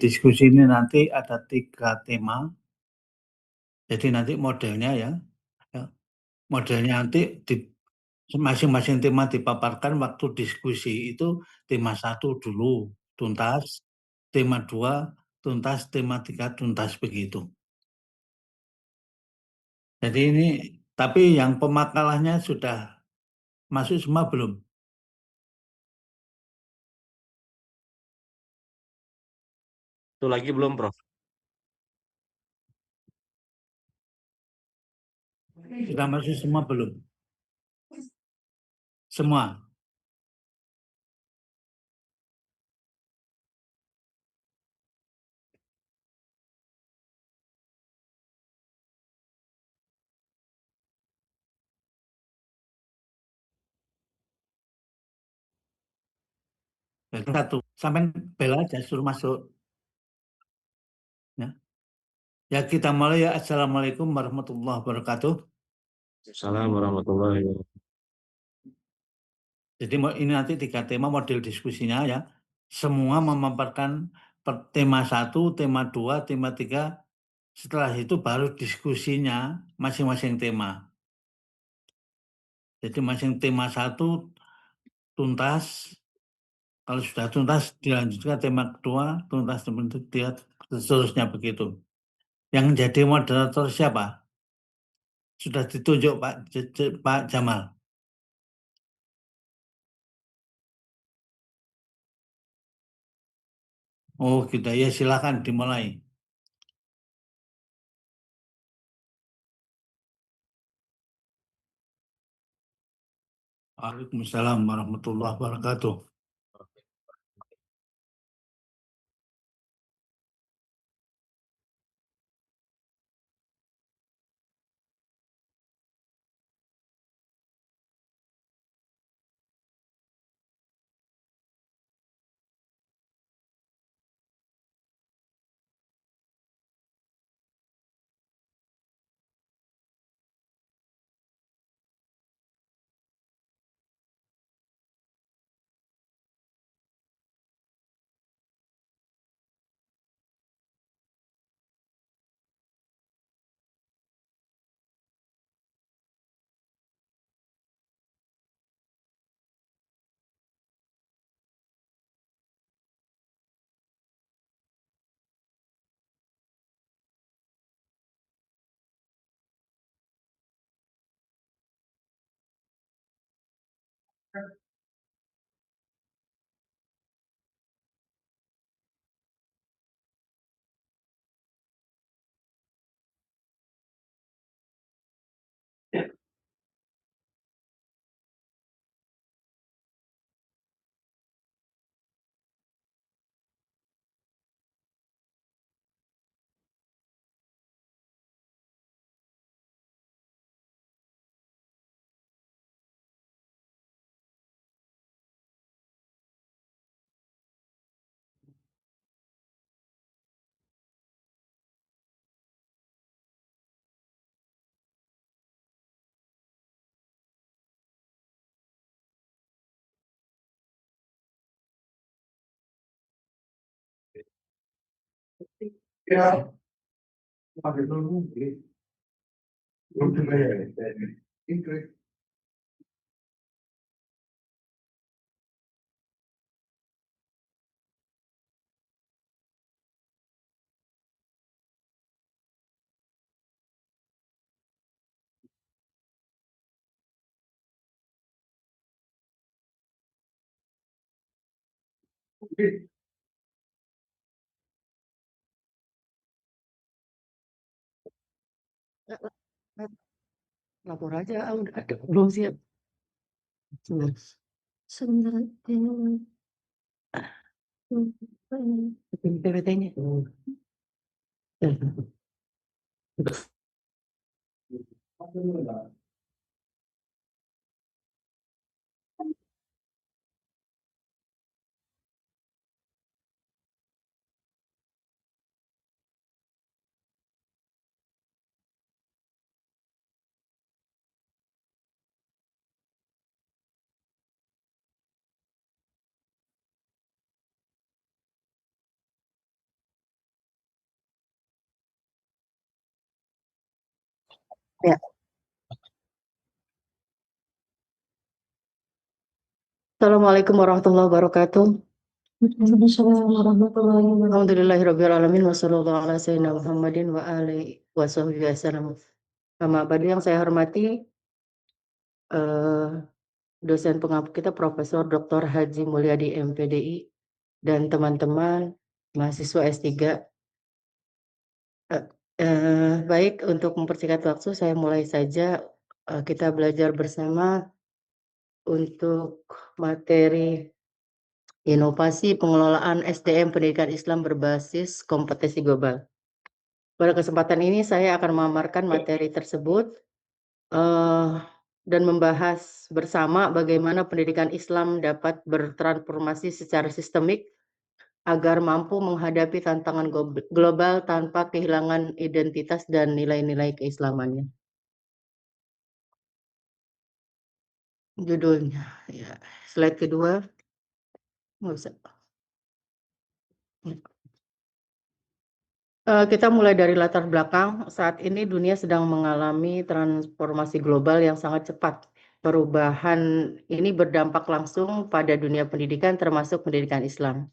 diskusi ini nanti ada 3 tema, jadi nanti modelnya ya, ya, modelnya nanti di masing-masing tema dipaparkan waktu diskusi itu tema 1 dulu tuntas, tema 2 tuntas, tema 3 tuntas, begitu. Jadi ini tapi yang pemakalahnya sudah masuk semua belum? Itu lagi belum, Prof. Sudah masuk semua belum? Semua? Jadi 1, sampai bel aja suruh masuk, ya. Ya kita mulai ya. Assalamualaikum warahmatullahi wabarakatuh. Assalamualaikum warahmatullahi wabarakatuh. Jadi ini nanti 3 tema model diskusinya ya. Semua memaparkan tema 1, tema 2, tema 3. Setelah itu baru diskusinya masing-masing tema. Jadi masing tema 1 tuntas, kalau sudah tuntas dilanjutkan tema kedua, tuntas tema ketiga, seterusnya begitu. Yang jadi moderator siapa? Sudah ditunjuk Pak Jamal. Oh gitu ya, silakan dimulai. Waalaikumsalam warahmatullahi wabarakatuh. Ya, Lapor aja, udah ada belum siap. Sebentar, PPT-nya. Ya. Assalamualaikum warahmatullahi wabarakatuh. Alhamdulillahirrahmanirrahim. Wassallallahu ala sayyidina Muhammadin wa alihi wa sahbihi wasallam. Amma ba'du, yang saya hormati dosen pengampu kita Profesor Dr. Haji Mulyadi MPDI dan teman-teman mahasiswa S3. Baik, untuk mempersingkat waktu saya mulai saja. Kita belajar bersama untuk materi inovasi pengelolaan SDM pendidikan Islam berbasis kompetensi global. Pada kesempatan ini saya akan memaparkan materi tersebut dan membahas bersama bagaimana pendidikan Islam dapat bertransformasi secara sistemik agar mampu menghadapi tantangan global tanpa kehilangan identitas dan nilai-nilai keislamannya. Judulnya, ya, slide kedua. Nggak usah. Kita mulai dari latar belakang. Saat ini dunia sedang mengalami transformasi global yang sangat cepat. Perubahan ini berdampak langsung pada dunia pendidikan, termasuk pendidikan Islam.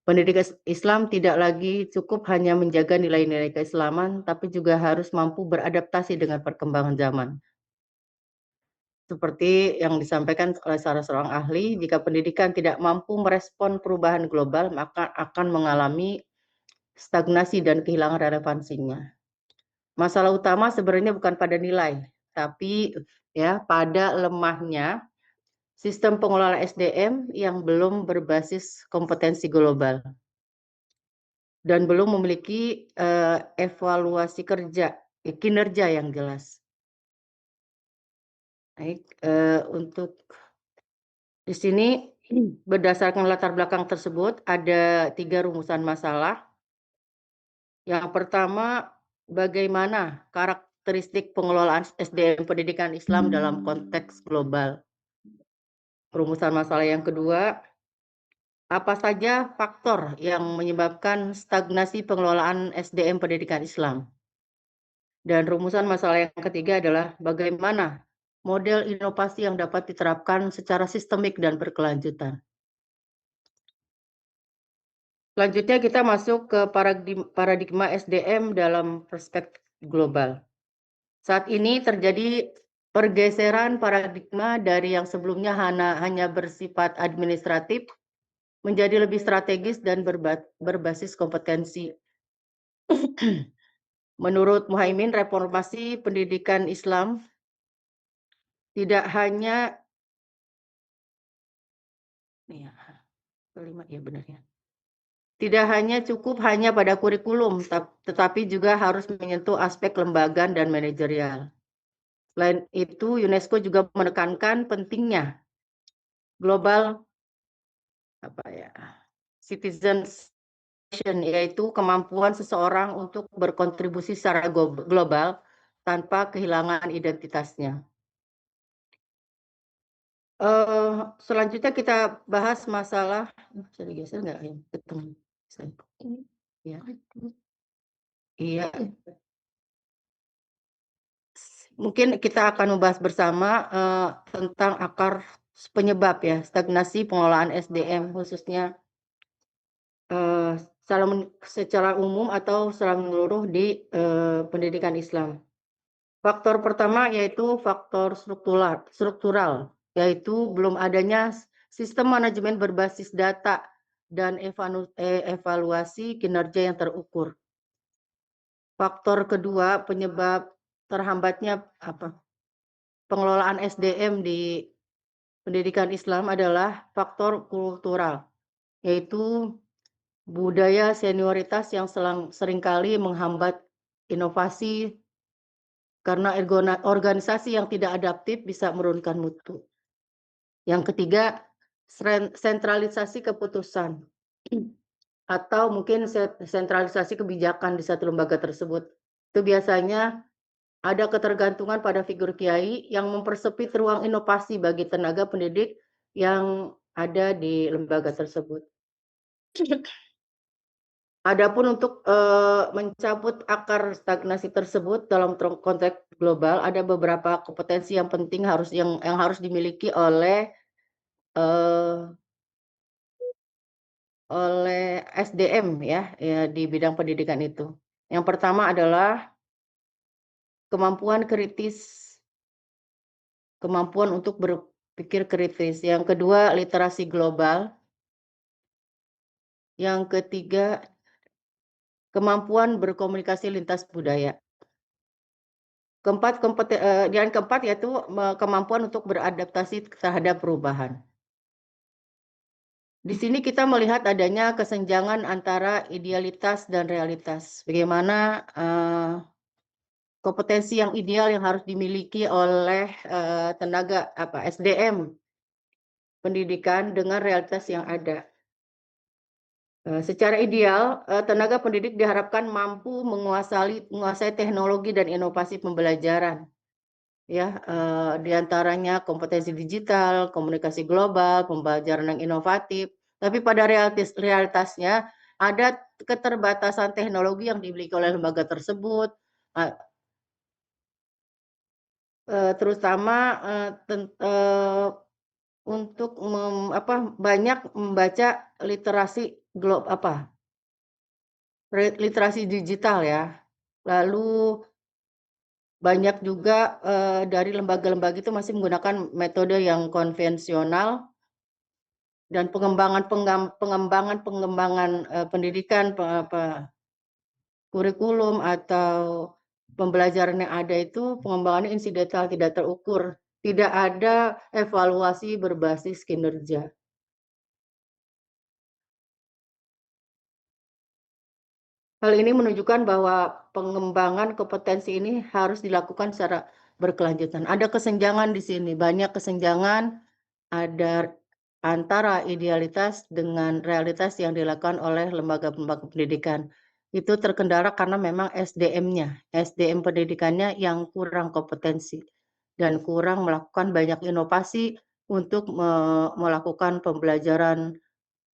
Pendidikan Islam tidak lagi cukup hanya menjaga nilai-nilai keislaman, tapi juga harus mampu beradaptasi dengan perkembangan zaman. Seperti yang disampaikan oleh salah seorang ahli, jika pendidikan tidak mampu merespon perubahan global, maka akan mengalami stagnasi dan kehilangan relevansinya. Masalah utama sebenarnya bukan pada nilai, tapi ya pada lemahnya sistem pengelola SDM yang belum berbasis kompetensi global dan belum memiliki evaluasi kinerja yang jelas. Baik, untuk di sini berdasarkan latar belakang tersebut ada 3 rumusan masalah. Yang pertama, bagaimana karakteristik pengelolaan SDM pendidikan Islam dalam konteks global. Rumusan masalah yang kedua, apa saja faktor yang menyebabkan stagnasi pengelolaan SDM pendidikan Islam. Dan rumusan masalah yang ketiga adalah bagaimana model inovasi yang dapat diterapkan secara sistemik dan berkelanjutan. Selanjutnya kita masuk ke paradigma SDM dalam perspektif global. Saat ini terjadi pergeseran paradigma dari yang sebelumnya hanya bersifat administratif menjadi lebih strategis dan berbasis kompetensi. Menurut Muhaimin, reformasi pendidikan Islam tidak hanya tidak hanya cukup pada kurikulum, tetapi juga harus menyentuh aspek kelembagaan dan manajerial. Selain itu, UNESCO juga menekankan pentingnya global citizens, yaitu kemampuan seseorang untuk berkontribusi secara global tanpa kehilangan identitasnya. Selanjutnya kita bahas masalah, bisa digeser nggak ya? Iya. Mungkin kita akan membahas bersama tentang akar penyebab ya stagnasi pengelolaan SDM khususnya secara umum atau secara menyeluruh di pendidikan Islam. Faktor pertama yaitu faktor struktural, yaitu belum adanya sistem manajemen berbasis data dan evaluasi kinerja yang terukur. Faktor kedua penyebab terhambatnya pengelolaan SDM di pendidikan Islam adalah faktor kultural, yaitu budaya senioritas yang seringkali menghambat inovasi karena organisasi yang tidak adaptif bisa menurunkan mutu. Yang ketiga, sentralisasi keputusan atau mungkin sentralisasi kebijakan di satu lembaga tersebut. Itu biasanya ada ketergantungan pada figur kiai yang mempersempit ruang inovasi bagi tenaga pendidik yang ada di lembaga tersebut. Adapun untuk mencabut akar stagnasi tersebut dalam konteks global, ada beberapa kompetensi yang penting yang harus dimiliki oleh SDM ya di bidang pendidikan itu. Yang pertama adalah kemampuan untuk berpikir kritis. Yang kedua, literasi global. Yang ketiga, kemampuan berkomunikasi lintas budaya. Yang keempat yaitu kemampuan untuk beradaptasi terhadap perubahan. Di sini kita melihat adanya kesenjangan antara idealitas dan realitas. Bagaimana kompetensi yang ideal yang harus dimiliki oleh SDM pendidikan dengan realitas yang ada. Secara ideal, tenaga pendidik diharapkan mampu menguasai teknologi dan inovasi pembelajaran, ya, di antaranya kompetensi digital, komunikasi global, pembelajaran yang inovatif. Tapi pada realitasnya ada keterbatasan teknologi yang dimiliki oleh lembaga tersebut, terutama untuk banyak membaca literasi digital ya. Lalu banyak juga dari lembaga-lembaga itu masih menggunakan metode yang konvensional dan pengembangan pendidikan kurikulum atau pembelajaran yang ada itu pengembangannya insidental, tidak terukur, tidak ada evaluasi berbasis kinerja. Hal ini menunjukkan bahwa pengembangan kompetensi ini harus dilakukan secara berkelanjutan. Ada kesenjangan di sini, banyak kesenjangan ada antara idealitas dengan realitas yang dilakukan oleh lembaga-lembaga pendidikan. Itu terkendala karena memang SDM pendidikannya yang kurang kompetensi dan kurang melakukan banyak inovasi untuk melakukan pembelajaran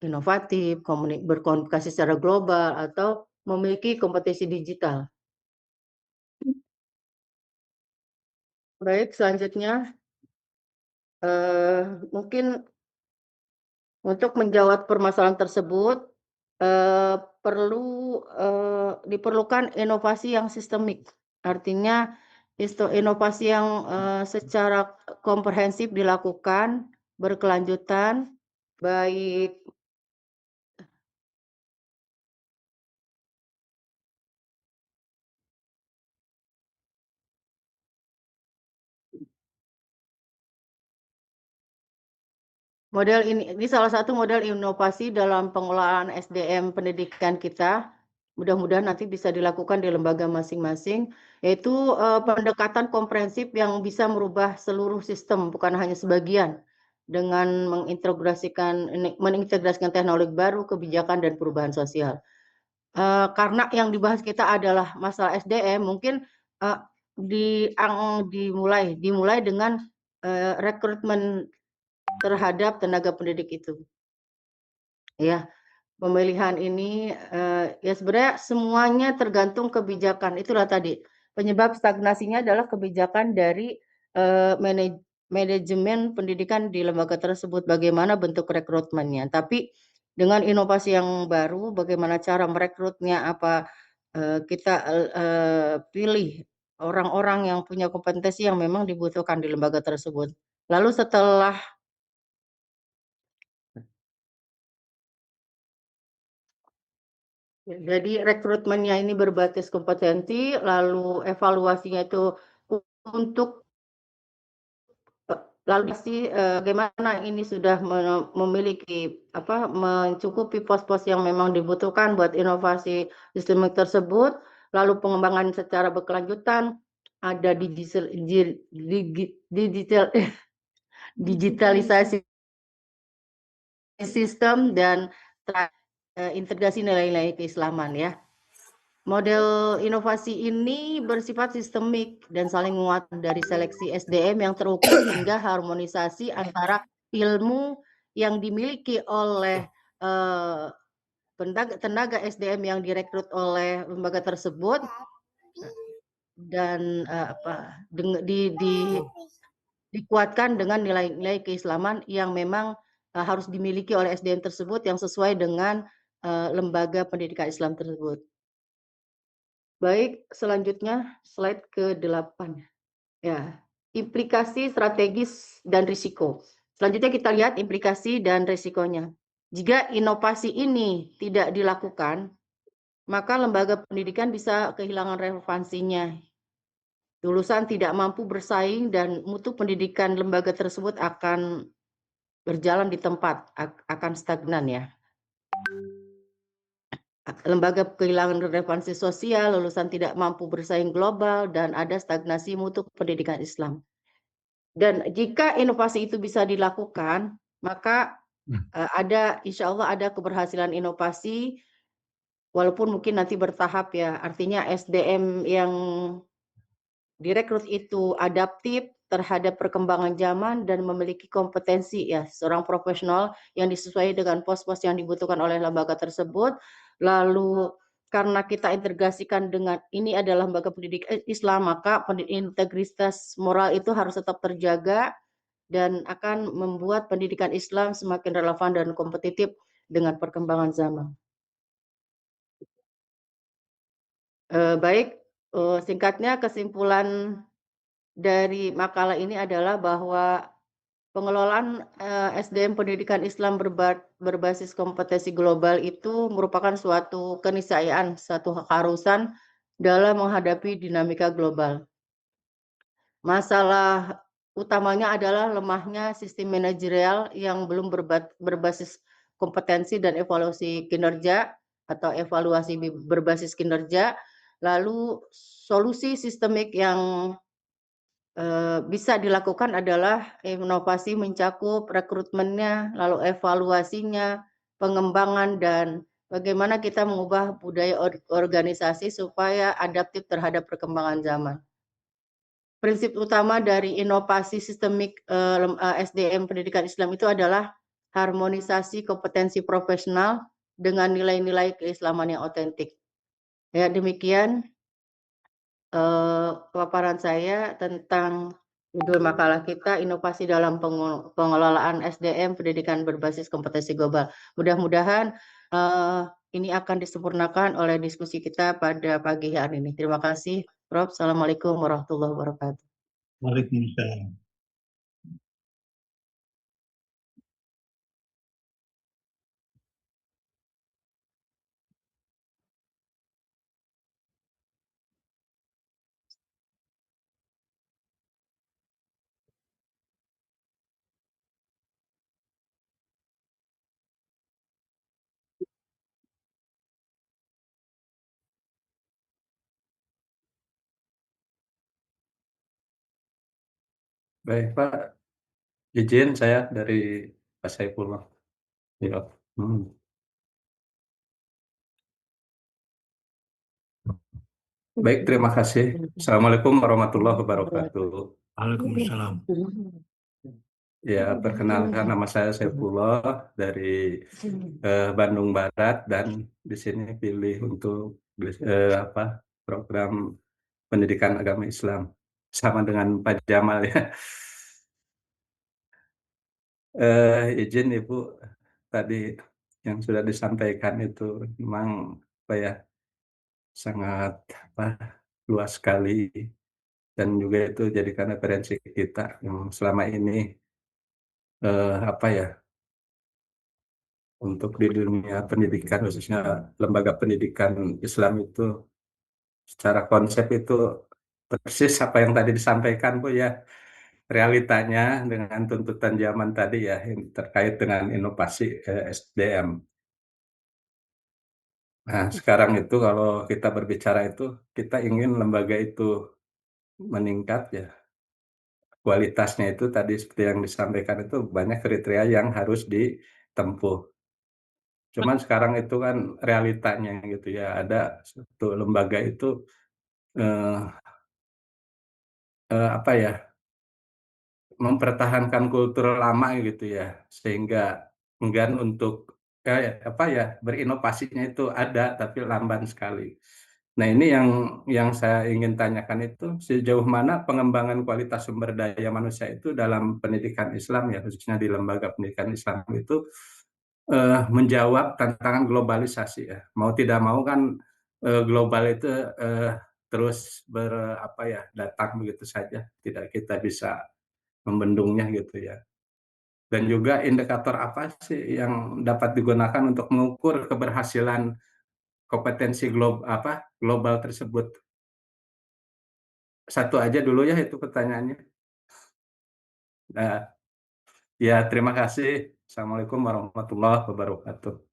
inovatif, berkomunikasi secara global, atau memiliki kompetensi digital. Baik, selanjutnya mungkin untuk menjawab permasalahan tersebut diperlukan inovasi yang sistemik. Artinya inovasi yang secara komprehensif dilakukan, berkelanjutan, baik model ini salah satu model inovasi dalam pengelolaan SDM pendidikan kita. Mudah-mudahan nanti bisa dilakukan di lembaga masing-masing, yaitu pendekatan komprehensif yang bisa merubah seluruh sistem, bukan hanya sebagian, dengan mengintegrasikan teknologi baru, kebijakan, dan perubahan sosial. Karena yang dibahas kita adalah masalah SDM, mungkin dimulai dengan rekrutmen terhadap tenaga pendidik itu. Ya, pemilihan ini ya sebenarnya semuanya tergantung kebijakan. Itulah tadi, penyebab stagnasinya adalah kebijakan dari manajemen pendidikan di lembaga tersebut, bagaimana bentuk rekrutmennya. Tapi dengan inovasi yang baru, bagaimana cara merekrutnya, kita pilih orang-orang yang punya kompetensi yang memang dibutuhkan di lembaga tersebut. Lalu setelah jadi rekrutmennya ini berbasis kompetensi, lalu evaluasinya itu untuk lalu bagaimana ini sudah memiliki mencukupi pos-pos yang memang dibutuhkan buat inovasi sistemik tersebut, lalu pengembangan secara berkelanjutan, ada digitalisasi sistem dan integrasi nilai-nilai keislaman ya. Model inovasi ini bersifat sistemik dan saling menguatkan dari seleksi SDM yang terukur hingga harmonisasi antara ilmu yang dimiliki oleh tenaga SDM yang direkrut oleh lembaga tersebut dan dikuatkan dengan nilai-nilai keislaman yang memang harus dimiliki oleh SDM tersebut yang sesuai dengan lembaga pendidikan Islam tersebut. Baik, selanjutnya slide ke-8. Ya, implikasi strategis dan risiko. Selanjutnya kita lihat implikasi dan risikonya. Jika inovasi ini tidak dilakukan, maka lembaga pendidikan bisa kehilangan relevansinya. Lulusan tidak mampu bersaing dan mutu pendidikan lembaga tersebut akan berjalan di tempat, akan stagnan ya. Lembaga kehilangan relevansi sosial, lulusan tidak mampu bersaing global, dan ada stagnasi mutu pendidikan Islam. Dan jika inovasi itu bisa dilakukan, maka insya Allah ada keberhasilan inovasi, walaupun mungkin nanti bertahap ya. Artinya SDM yang direkrut itu adaptif terhadap perkembangan zaman dan memiliki kompetensi ya, seorang profesional yang disesuaikan dengan pos-pos yang dibutuhkan oleh lembaga tersebut. Lalu karena kita integrasikan dengan ini adalah lembaga pendidikan Islam, maka integritas moral itu harus tetap terjaga dan akan membuat pendidikan Islam semakin relevan dan kompetitif dengan perkembangan zaman. Baik, singkatnya kesimpulan dari makalah ini adalah bahwa pengelolaan SDM pendidikan Islam berbasis kompetensi global itu merupakan suatu keniscayaan, satu keharusan dalam menghadapi dinamika global. Masalah utamanya adalah lemahnya sistem manajerial yang belum berbasis kompetensi dan evaluasi kinerja atau evaluasi berbasis kinerja. Lalu solusi sistemik yang bisa dilakukan adalah inovasi mencakup rekrutmennya, lalu evaluasinya, pengembangan, dan bagaimana kita mengubah budaya organisasi supaya adaptif terhadap perkembangan zaman. Prinsip utama dari inovasi sistemik SDM pendidikan Islam itu adalah harmonisasi kompetensi profesional dengan nilai-nilai keislaman yang otentik. Ya, demikian paparan saya tentang judul makalah kita, inovasi dalam pengelolaan SDM pendidikan berbasis kompetensi global. Mudah-mudahan ini akan disempurnakan oleh diskusi kita pada pagi hari ini. Terima kasih, Prof. Assalamualaikum warahmatullahi wabarakatuh. Waalaikumsalam. Baik, Pak. Izin saya dari Pak Saifullah. Ya. Baik, terima kasih. Assalamualaikum warahmatullahi wabarakatuh. Waalaikumsalam. Ya, perkenalkan nama saya Saifullah dari Bandung Barat dan di sini pilih untuk program pendidikan agama Islam sama dengan Pak Jamal ya. Izin Ibu, tadi yang sudah disampaikan itu memang sangat luas sekali dan juga itu jadikan referensi kita yang selama ini untuk di dunia pendidikan khususnya lembaga pendidikan Islam itu secara konsep itu persis apa yang tadi disampaikan Bu ya, realitanya dengan tuntutan zaman tadi ya terkait dengan inovasi SDM. Nah, sekarang itu kalau kita berbicara itu kita ingin lembaga itu meningkat ya. Kualitasnya itu tadi seperti yang disampaikan itu banyak kriteria yang harus ditempuh. Cuman sekarang itu kan realitanya gitu ya, ada satu lembaga itu eh, mempertahankan kultur lama gitu ya, sehingga enggan untuk berinovasinya itu ada, tapi lamban sekali. Nah, ini yang saya ingin tanyakan itu, sejauh mana pengembangan kualitas sumber daya manusia itu dalam pendidikan Islam ya, khususnya di lembaga pendidikan Islam itu, menjawab tantangan globalisasi ya. Mau tidak mau kan, global itu, terus datang begitu saja, tidak kita bisa membendungnya gitu ya. Dan juga indikator apa sih yang dapat digunakan untuk mengukur keberhasilan kompetensi global tersebut? Satu aja dulu ya itu pertanyaannya. Nah, ya terima kasih. Assalamualaikum warahmatullahi wabarakatuh.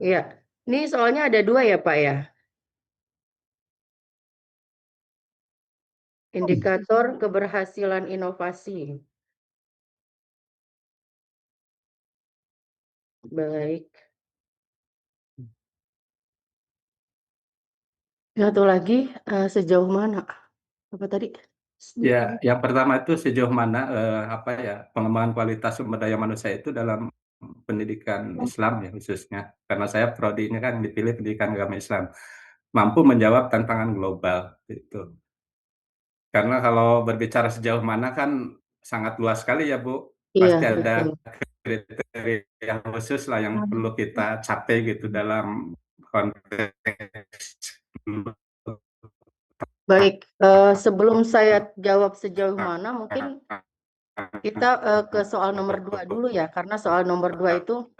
Iya, ini soalnya ada 2 ya, Pak, ya? Indikator keberhasilan inovasi. Baik. Satu lagi, sejauh mana? Apa tadi? Ya, yang pertama itu sejauh mana pengembangan kualitas sumber daya manusia itu dalam pendidikan Islam ya khususnya. Karena saya prodinya kan dipilih pendidikan agama Islam. Mampu menjawab tantangan global gitu. Karena kalau berbicara sejauh mana kan sangat luas sekali ya, Bu. Iya, Pasti ada betul. kriteria khusus lah yang perlu kita capai gitu dalam konteks Baik, sebelum saya jawab sejauh mana, mungkin kita, ke soal nomor 2 dulu ya, karena soal nomor 2 itu,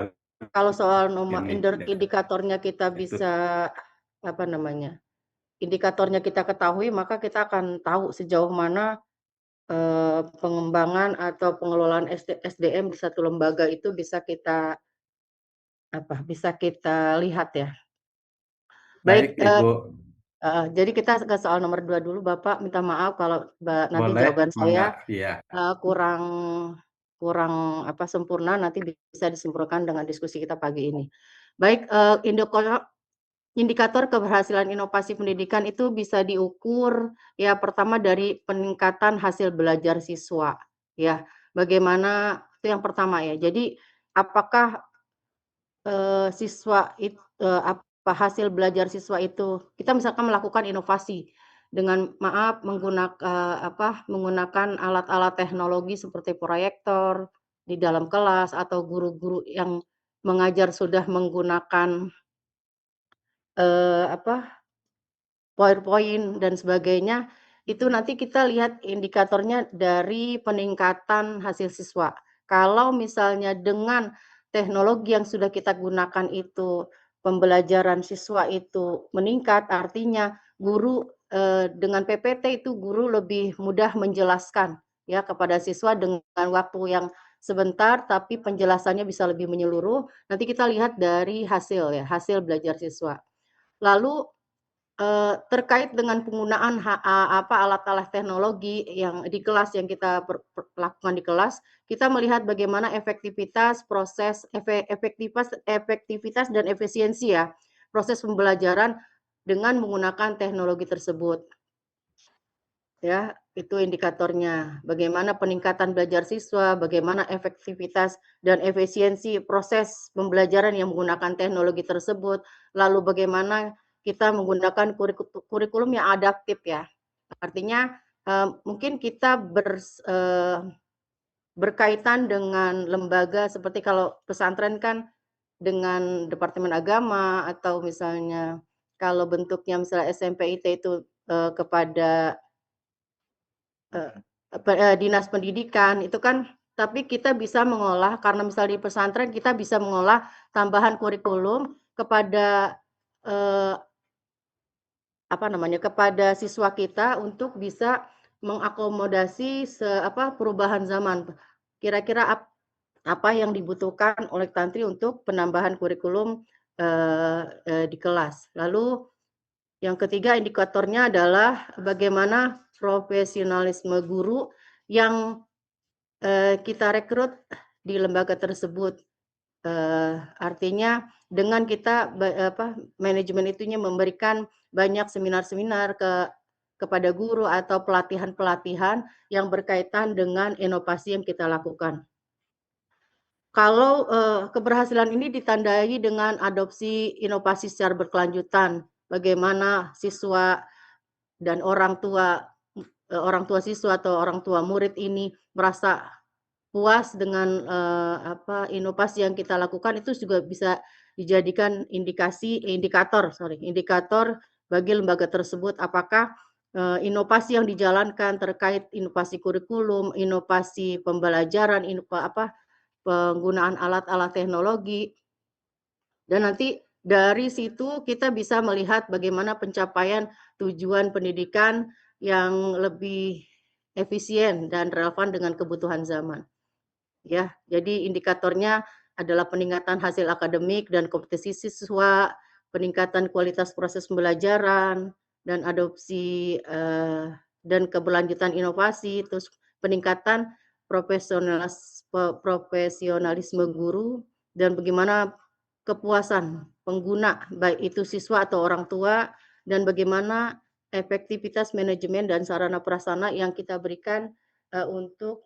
kalau soal ini indikatornya kita itu. bisa, apa namanya, indikatornya kita ketahui, maka kita akan tahu sejauh mana, pengembangan atau pengelolaan SDM di satu lembaga itu bisa kita lihat ya. Baik, Baik, Ibu. jadi kita ke soal nomor 2 dulu, Bapak minta maaf kalau nanti Boleh, jawaban mangga. saya, Iya. kurang kurang, sempurna, nanti bisa disempurnakan dengan diskusi kita pagi ini. Baik, indikator keberhasilan inovasi pendidikan itu bisa diukur, ya pertama dari peningkatan hasil belajar siswa, ya. Bagaimana itu yang pertama ya. Jadi apakah hasil belajar siswa itu kita misalkan melakukan inovasi dengan menggunakan alat-alat teknologi seperti proyektor di dalam kelas atau guru-guru yang mengajar sudah menggunakan, eee, apa, PowerPoint dan sebagainya, itu nanti kita lihat indikatornya dari peningkatan hasil siswa. Kalau misalnya dengan teknologi yang sudah kita gunakan itu, pembelajaran siswa itu meningkat, artinya guru, dengan PPT itu guru lebih mudah menjelaskan ya kepada siswa dengan waktu yang sebentar, tapi penjelasannya bisa lebih menyeluruh. Nanti kita lihat dari hasil ya, hasil belajar siswa. Lalu terkait dengan penggunaan alat-alat teknologi yang di kelas yang kita lakukan di kelas, kita melihat bagaimana efektivitas, proses efektivitas dan efisiensi ya, proses pembelajaran dengan menggunakan teknologi tersebut. Ya, itu indikatornya. Bagaimana peningkatan belajar siswa, bagaimana efektivitas dan efisiensi proses pembelajaran yang menggunakan teknologi tersebut, lalu bagaimana kita menggunakan kurikulum yang adaptif ya. Artinya, mungkin kita berkaitan dengan lembaga seperti kalau pesantren kan dengan Departemen Agama atau misalnya kalau bentuknya misalnya SMPIT itu, kepada dinas pendidikan itu kan tapi kita bisa mengolah karena misal di pesantren kita bisa mengolah tambahan kurikulum kepada, eee, kepada siswa kita untuk bisa mengakomodasi perubahan zaman. Kira-kira apa yang dibutuhkan oleh Tantri untuk penambahan kurikulum di kelas. Lalu yang ketiga indikatornya adalah bagaimana profesionalisme guru yang kita rekrut di lembaga tersebut. Artinya dengan kita manajemen itunya memberikan banyak seminar-seminar kepada guru atau pelatihan-pelatihan yang berkaitan dengan inovasi yang kita lakukan. Kalau keberhasilan ini ditandai dengan adopsi inovasi secara berkelanjutan, bagaimana siswa dan orang tua siswa atau orang tua murid ini merasa puas dengan inovasi yang kita lakukan, itu juga bisa dijadikan indikator bagi lembaga tersebut apakah inovasi yang dijalankan terkait inovasi kurikulum, inovasi pembelajaran, penggunaan alat-alat teknologi, dan nanti dari situ kita bisa melihat bagaimana pencapaian tujuan pendidikan yang lebih efisien dan relevan dengan kebutuhan zaman. Ya, jadi indikatornya adalah peningkatan hasil akademik dan kompetensi siswa, peningkatan kualitas proses pembelajaran, dan adopsi dan keberlanjutan inovasi, terus peningkatan profesionalisme guru, dan bagaimana kepuasan pengguna, baik itu siswa atau orang tua, dan bagaimana efektivitas manajemen dan sarana prasarana yang kita berikan untuk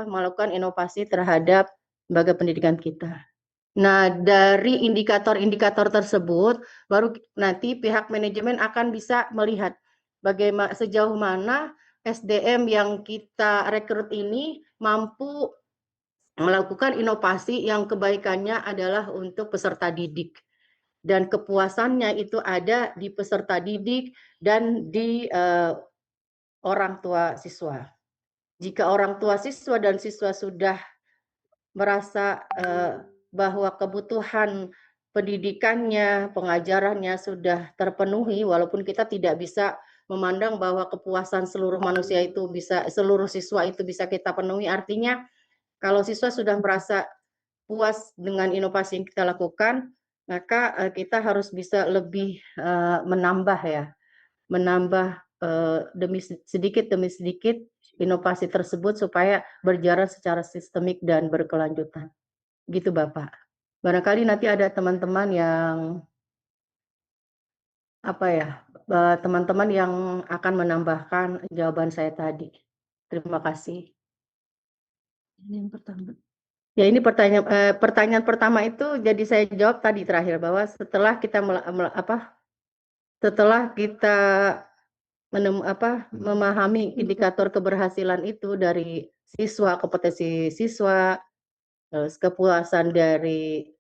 melakukan inovasi terhadap lembaga pendidikan kita. Nah, dari indikator-indikator tersebut, baru nanti pihak manajemen akan bisa melihat sejauh mana SDM yang kita rekrut ini mampu melakukan inovasi yang kebaikannya adalah untuk peserta didik. Dan kepuasannya itu ada di peserta didik dan di orang tua siswa. Jika orang tua siswa dan siswa sudah merasa bahwa kebutuhan pendidikannya, pengajarannya sudah terpenuhi, walaupun kita tidak bisa memandang bahwa kepuasan seluruh manusia itu seluruh siswa itu bisa kita penuhi. Artinya kalau siswa sudah merasa puas dengan inovasi yang kita lakukan, maka kita harus bisa lebih menambah sedikit demi sedikit inovasi tersebut supaya berjalan secara sistemik dan berkelanjutan. Gitu Bapak. Barangkali nanti ada teman-teman yang teman-teman yang akan menambahkan jawaban saya tadi. Terima kasih. Ini yang pertama. Ya, ini pertanyaan pertama itu jadi saya jawab tadi terakhir bahwa setelah kita memahami indikator keberhasilan itu dari siswa, kompetensi siswa, terus kepuasan dari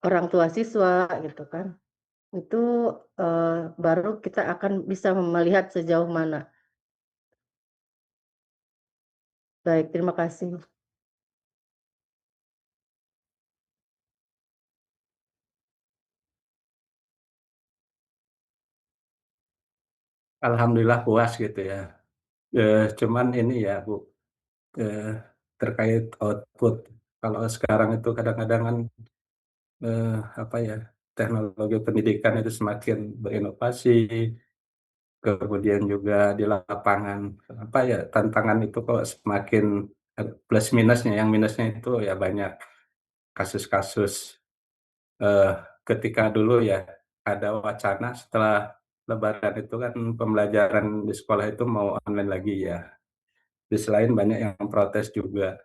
orang tua siswa gitu kan. Itu baru kita akan bisa melihat sejauh mana. Baik, terima kasih. Alhamdulillah puas gitu ya. Cuman ini ya Bu, terkait output. Kalau sekarang itu kadang-kadang kan teknologi pendidikan itu semakin berinovasi, kemudian juga di lapangan tantangan itu kok semakin plus minusnya. Yang minusnya itu ya banyak kasus-kasus ketika dulu ya ada wacana setelah Lebaran itu kan pembelajaran di sekolah itu mau online lagi ya. Di selain banyak yang protes juga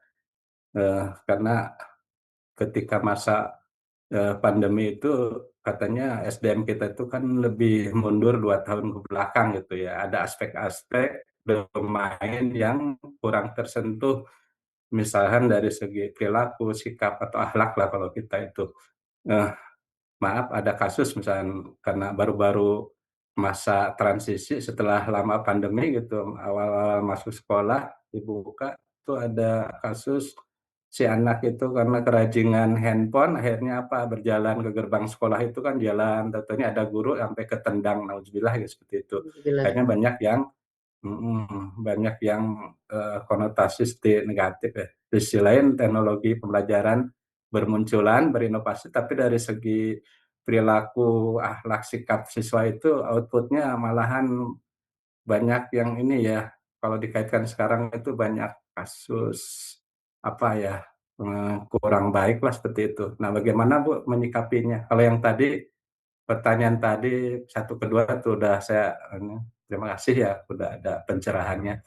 karena ketika masa pandemi itu katanya SDM kita itu kan lebih mundur 2 tahun ke belakang gitu ya. Ada aspek-aspek bermain yang kurang tersentuh, misalkan dari segi perilaku, sikap, atau akhlak lah kalau kita itu. Maaf ada kasus misalkan karena baru-baru masa transisi setelah lama pandemi gitu, awal-awal masuk sekolah dibuka, itu ada kasus si anak itu karena kerajingan handphone akhirnya berjalan ke gerbang sekolah itu kan jalan, tentunya ada guru sampai ketendang, naudzubillah ya seperti itu. Kayaknya banyak yang Banyak yang konotasi negatif ya. Di sisi lain teknologi pembelajaran bermunculan, berinovasi, tapi dari segi perilaku, akhlak, sikap siswa itu outputnya malahan banyak yang ini ya, kalau dikaitkan sekarang itu banyak kasus apa ya, kurang baik lah seperti itu. Nah, bagaimana Bu menyikapinya? Kalau yang tadi pertanyaan tadi satu kedua itu udah saya terima kasih ya udah ada pencerahannya.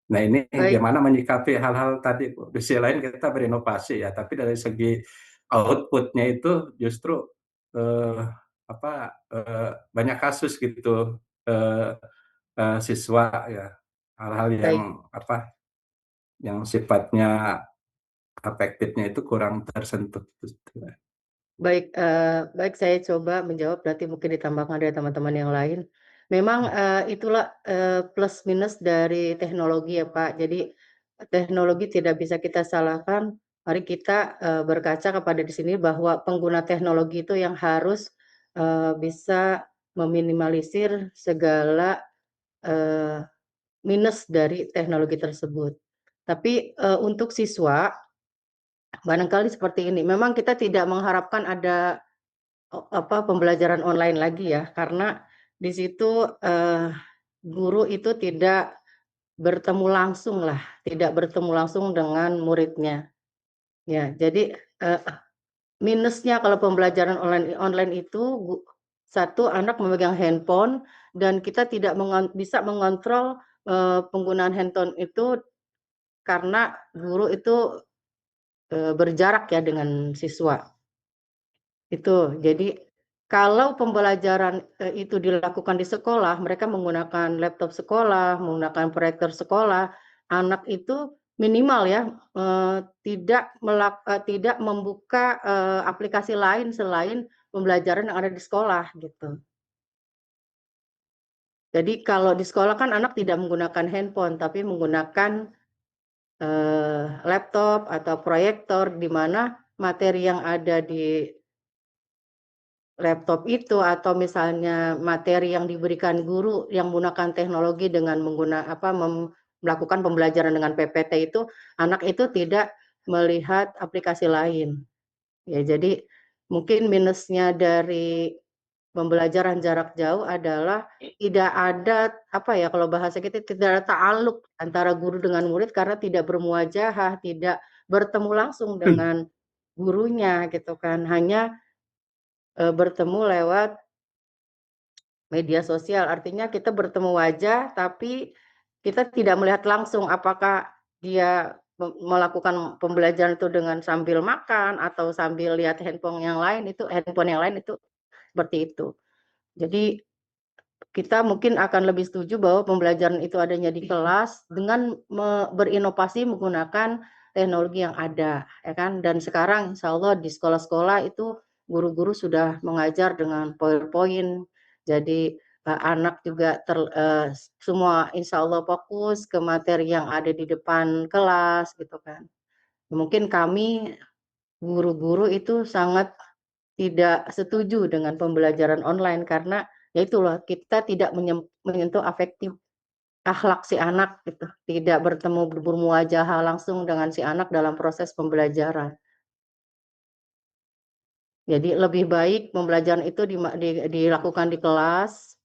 Nah, ini Baik, gimana menyikapi hal-hal tadi Bu? Di sisi lain kita berinovasi ya, tapi dari segi outputnya itu justru eh, apa banyak kasus gitu eh, siswa ya hal-hal yang baik. apa yang sifatnya afektifnya itu kurang tersentuh. Baik, baik, saya coba menjawab, nanti mungkin ditambahkan dari teman-teman yang lain. Memang, itulah, plus minus dari teknologi ya, Pak. Jadi, teknologi tidak bisa kita salahkan. Mari kita, berkaca kepada di sini bahwa pengguna teknologi itu yang harus, bisa meminimalisir segala, eee, minus dari teknologi tersebut. Tapi, untuk siswa, barangkali seperti ini, memang kita tidak mengharapkan ada pembelajaran online lagi ya, karena di situ, guru itu tidak bertemu langsung lah, tidak bertemu langsung dengan muridnya. Ya, jadi, minusnya kalau pembelajaran online online itu satu, anak memegang handphone dan kita tidak bisa mengontrol, penggunaan handphone itu karena guru itu, berjarak ya dengan siswa. Itu. Jadi, kalau pembelajaran, itu dilakukan di sekolah, mereka menggunakan laptop sekolah, menggunakan proyektor sekolah, anak itu minimal ya, tidak membuka, aplikasi lain selain pembelajaran yang ada di sekolah, gitu. Jadi kalau di sekolah kan anak tidak menggunakan handphone, tapi menggunakan, laptop atau proyektor, di mana materi yang ada di laptop itu atau misalnya materi yang diberikan guru yang menggunakan teknologi dengan melakukan pembelajaran dengan PPT itu, anak itu tidak melihat aplikasi lain. Ya, jadi mungkin minusnya dari pembelajaran jarak jauh adalah tidak ada, kalau bahasa kita tidak ada ta'aluk antara guru dengan murid karena tidak bermuajahah, tidak bertemu langsung dengan gurunya gitu kan, hanya, bertemu lewat media sosial. Artinya kita bertemu wajah, tapi kita tidak melihat langsung apakah dia melakukan pembelajaran itu dengan sambil makan atau sambil lihat handphone yang lain itu seperti itu. Jadi kita mungkin akan lebih setuju bahwa pembelajaran itu adanya di kelas dengan berinovasi menggunakan teknologi yang ada, ya kan. Dan sekarang insya Allah di sekolah-sekolah itu guru-guru sudah mengajar dengan PowerPoint, jadi, anak juga semua insya Allah fokus ke materi yang ada di depan kelas gitu kan. Mungkin kami guru-guru itu sangat tidak setuju dengan pembelajaran online karena ya itulah kita tidak menyentuh afektif akhlak si anak gitu, tidak bermuajahah langsung dengan si anak dalam proses pembelajaran. Jadi lebih baik pembelajaran itu dilakukan di kelas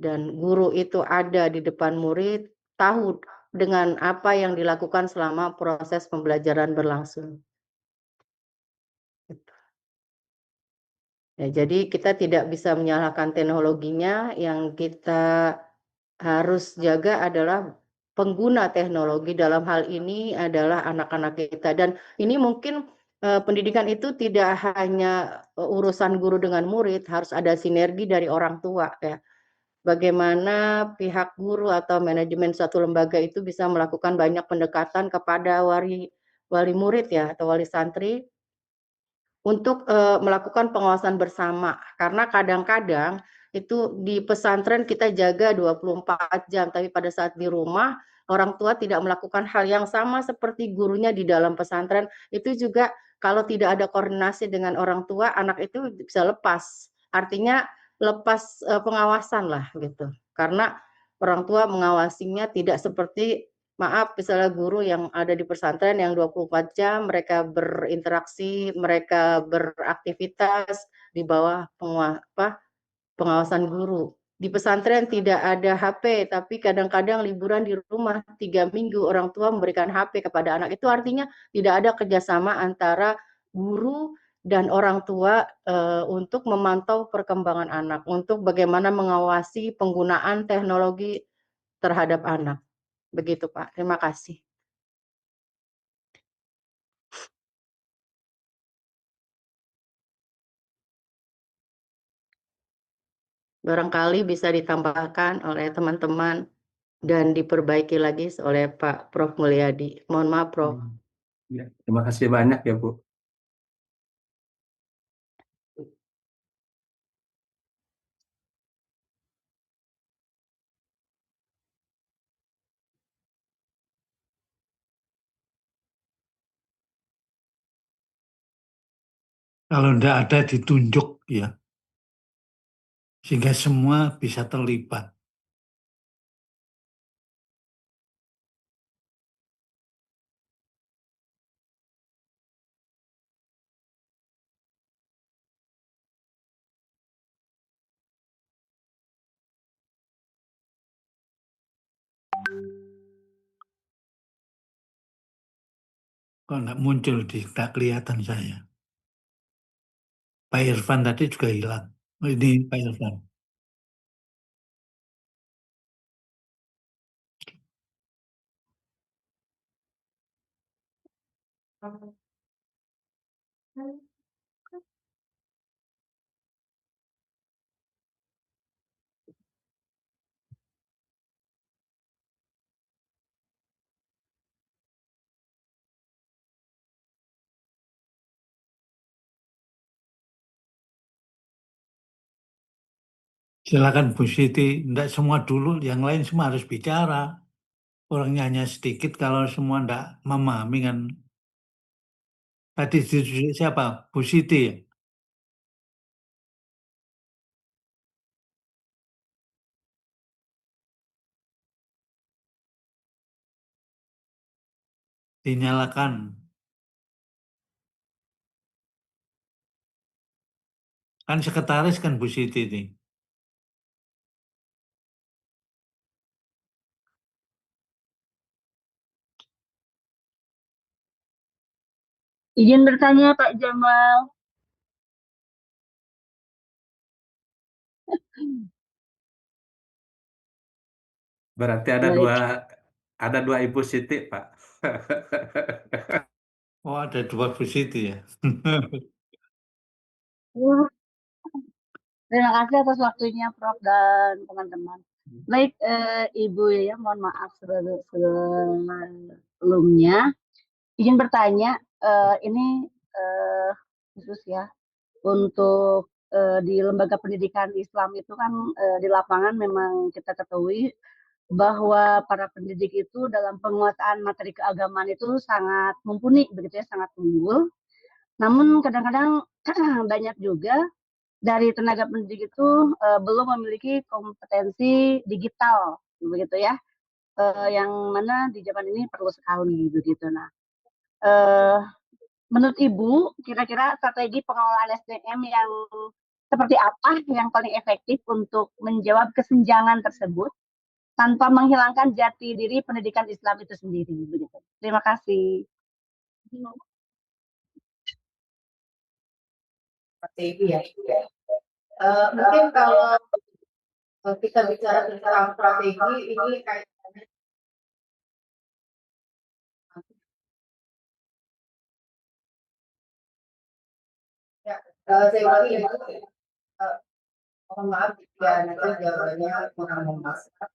dan guru itu ada di depan murid, tahu dengan apa yang dilakukan selama proses pembelajaran berlangsung. Ya, jadi kita tidak bisa menyalahkan teknologinya, yang kita harus jaga adalah pengguna teknologi, dalam hal ini adalah anak-anak kita. Dan ini mungkin, pendidikan itu tidak hanya, urusan guru dengan murid, harus ada sinergi dari orang tua ya. Bagaimana pihak guru atau manajemen suatu lembaga itu bisa melakukan banyak pendekatan kepada wali murid ya atau wali santri untuk, melakukan pengawasan bersama, karena kadang-kadang itu di pesantren kita jaga 24 jam, tapi pada saat di rumah, orang tua tidak melakukan hal yang sama seperti gurunya di dalam pesantren. Itu juga kalau tidak ada koordinasi dengan orang tua, anak itu bisa lepas. Artinya lepas, pengawasan lah gitu. Karena orang tua mengawasinya tidak seperti maaf misalnya guru yang ada di pesantren yang 24 jam mereka berinteraksi, mereka beraktivitas di bawah pengawasan guru. Di pesantren tidak ada HP, tapi kadang-kadang liburan di rumah 3 minggu orang tua memberikan HP kepada anak. Itu artinya tidak ada kerjasama antara guru dan orang tua untuk memantau perkembangan anak, untuk bagaimana mengawasi penggunaan teknologi terhadap anak. Begitu Pak, terima kasih. Barangkali bisa ditambahkan oleh teman-teman dan diperbaiki lagi oleh Pak Prof. Mulyadi. Mohon maaf, Prof. Ya, terima kasih banyak ya Bu. Kalau tidak ada ditunjuk ya, sehingga semua bisa terlibat. Kok nggak muncul, nggak kelihatan saya. Pak Irfan tadi juga hilang. Oh, ini Pak Irfan. Silakan Bu Siti, tidak semua dulu, yang lain semua harus bicara. Orangnya hanya sedikit, kalau semua tidak memahami kan. Tadi siapa? Bu Siti ya? Dinyalakan. Kan sekretaris kan Bu Siti ini. Izin bertanya Pak Jamal. Berarti ada dua Ibu Siti, Pak. Oh, ada dua Bu Siti ya. Terima kasih atas waktunya Prof dan teman-teman. Baik, Ibu ya, mohon maaf sebelumnya. Izin bertanya, ini khusus ya untuk di lembaga pendidikan Islam itu kan di lapangan memang kita ketahui bahwa para pendidik itu dalam penguasaan materi keagamaan itu sangat mumpuni, begitu ya, sangat unggul. Namun kadang-kadang banyak juga dari tenaga pendidik itu belum memiliki kompetensi digital, begitu ya, yang mana di zaman ini perlu sekali, begitu. Nah, menurut Ibu, kira-kira strategi pengelolaan SDM yang seperti apa yang paling efektif untuk menjawab kesenjangan tersebut tanpa menghilangkan jati diri pendidikan Islam itu sendiri, begitu. Terima kasih. Strategi ya. Mungkin kalau kita bicara tentang strategi ini kaitannya ya, saya ulangi ya, mohon maaf ya nanti jawabannya kurang memuaskan.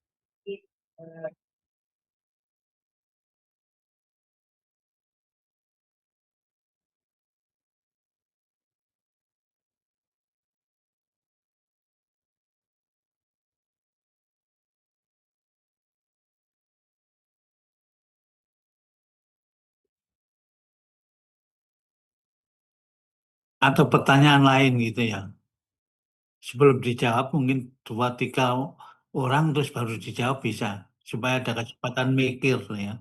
Atau pertanyaan lain gitu ya. Sebelum dijawab mungkin 2-3 orang terus baru dijawab bisa, supaya ada kesempatan mikir ya.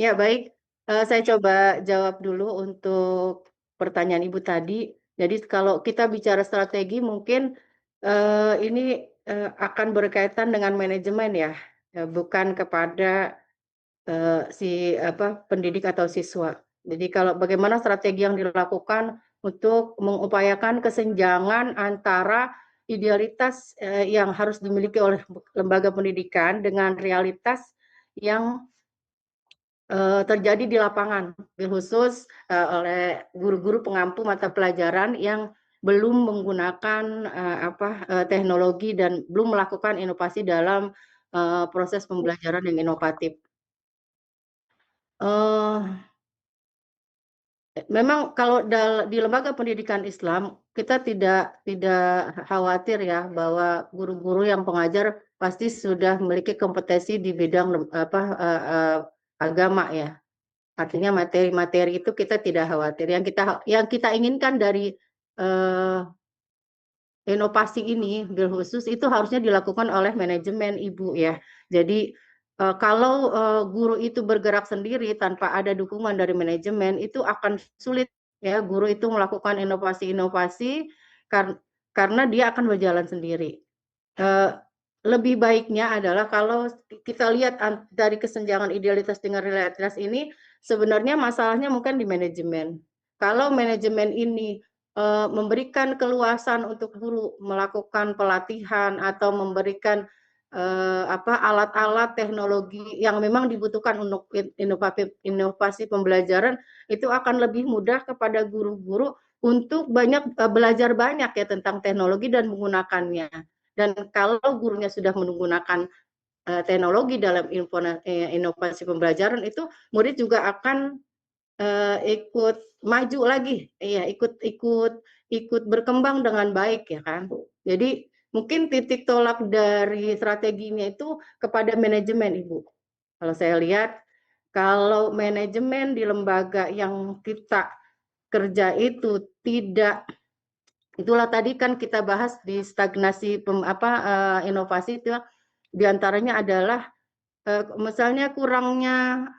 Ya baik, saya coba jawab dulu untuk pertanyaan Ibu tadi. Jadi kalau kita bicara strategi mungkin, ini, akan berkaitan dengan manajemen ya, bukan kepada, pendidik atau siswa. Jadi kalau bagaimana strategi yang dilakukan untuk mengupayakan kesenjangan antara idealitas, yang harus dimiliki oleh lembaga pendidikan dengan realitas yang terjadi di lapangan, khusus oleh guru-guru pengampu mata pelajaran yang belum menggunakan teknologi dan belum melakukan inovasi dalam proses pembelajaran yang inovatif. Memang kalau di lembaga pendidikan Islam kita tidak khawatir ya bahwa guru-guru yang pengajar pasti sudah memiliki kompetensi di bidang agama ya. Artinya materi-materi itu kita tidak khawatir. Yang kita inginkan dari inovasi ini, bil khusus itu harusnya dilakukan oleh manajemen Ibu ya. Jadi kalau guru itu bergerak sendiri tanpa ada dukungan dari manajemen itu akan sulit ya guru itu melakukan inovasi-inovasi karena dia akan berjalan sendiri. Eee, Lebih baiknya adalah kalau kita lihat dari kesenjangan idealitas dengan realitas ini, sebenarnya masalahnya mungkin di manajemen. Kalau manajemen ini, memberikan keluasan untuk guru melakukan pelatihan atau memberikan, alat-alat teknologi yang memang dibutuhkan untuk inovasi pembelajaran, itu akan lebih mudah kepada guru-guru untuk belajar banyak ya tentang teknologi dan menggunakannya. Dan kalau gurunya sudah menggunakan teknologi dalam inovasi pembelajaran itu murid juga akan ikut maju lagi, iya ikut berkembang dengan baik ya kan. Jadi mungkin titik tolak dari strateginya itu kepada manajemen Ibu. Kalau saya lihat kalau manajemen di lembaga yang kita kerja itu tidak. Itulah tadi kan kita bahas di stagnasi inovasi itu diantaranya adalah misalnya kurangnya